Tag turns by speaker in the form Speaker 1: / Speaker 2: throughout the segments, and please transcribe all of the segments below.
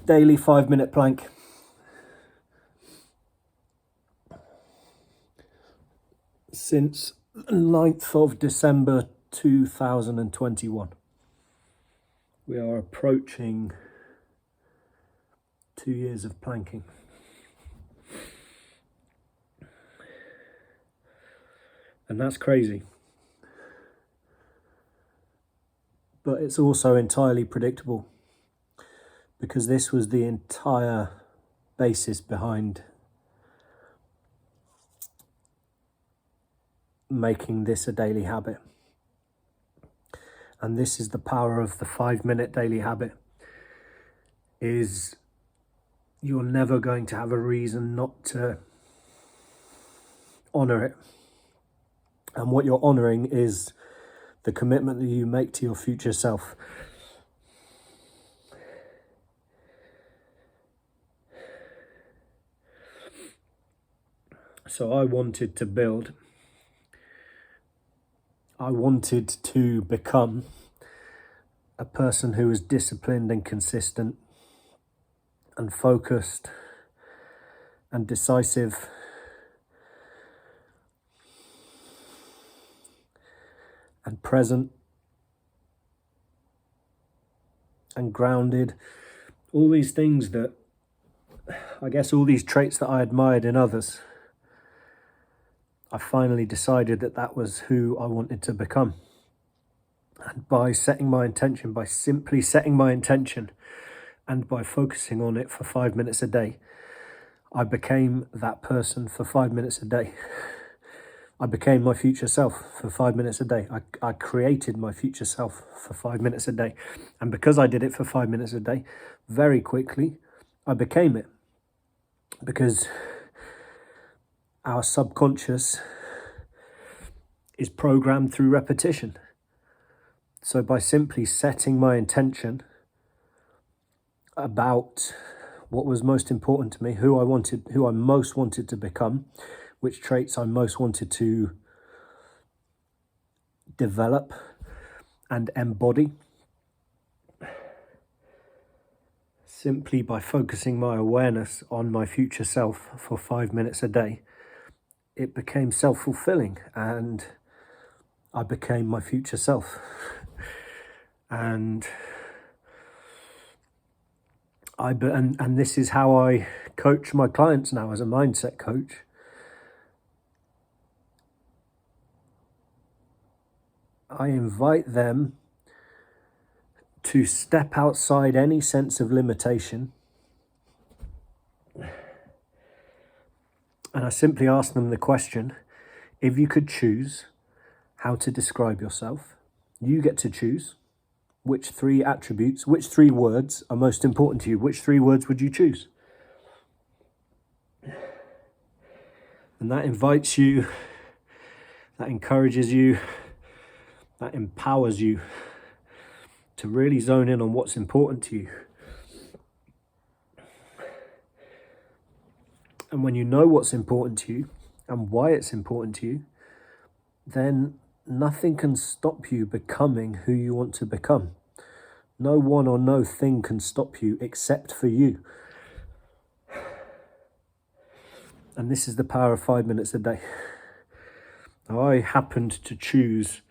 Speaker 1: daily 5-minute plank. Since 9th of December 2021. We are approaching 2 years of planking. And that's crazy. But it's also entirely predictable, because this was the entire basis behind making this a daily habit. And this is the power of the 5-minute daily habit, is you're never going to have a reason not to honor it. And what you're honoring is the commitment that you make to your future self. So I wanted to become a person who was disciplined and consistent and focused and decisive and present and grounded. All these things that, I guess, all these traits that I admired in others. I finally decided that that was who I wanted to become. And by simply setting my intention and by focusing on it for 5 minutes a day, I became that person for 5 minutes a day. I became my future self for 5 minutes a day. I created my future self for 5 minutes a day. And because I did it for 5 minutes a day, very quickly, I became it. Because our subconscious is programmed through repetition. So by simply setting my intention about what was most important to me, who I most wanted to become, which traits I most wanted to develop and embody, simply by focusing my awareness on my future self for 5 minutes a day, it became self-fulfilling, and I became my future self. And this is how I coach my clients now as a mindset coach. I invite them to step outside any sense of limitation, and I simply ask them the question: if you could choose how to describe yourself, you get to choose which 3 attributes, which 3 words are most important to you. Which 3 words would you choose? And that invites you, that encourages you, that empowers you to really zone in on what's important to you. And when you know what's important to you and why it's important to you, then nothing can stop you becoming who you want to become. No one or no thing can stop you except for you. And this is the power of 5 minutes a day. Now, I happened to choose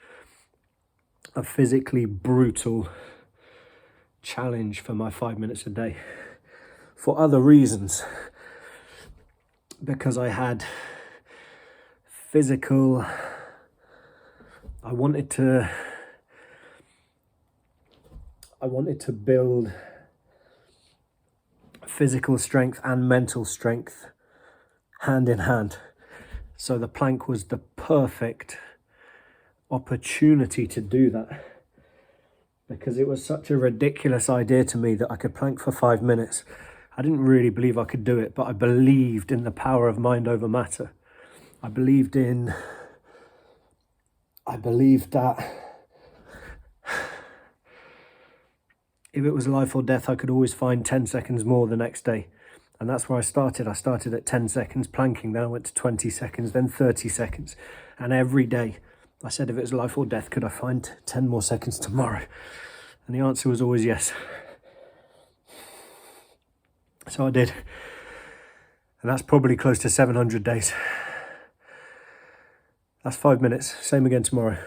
Speaker 1: a physically brutal challenge for my 5 minutes a day for other reasons, because I had physical, I wanted to build physical strength and mental strength hand in hand. So the plank was the perfect opportunity to do that, because it was such a ridiculous idea to me that I could plank for 5 minutes. I didn't really believe I could do it, but I believed in the power of mind over matter. I believed that if it was life or death, I could always find 10 seconds more the next day. And that's where I started. I started at 10 seconds planking, then I went to 20 seconds, then 30 seconds. And every day I said, if it was life or death, could I find 10 more seconds tomorrow? And the answer was always yes. So I did. And that's probably close to 700 days. That's 5 minutes. Same again tomorrow.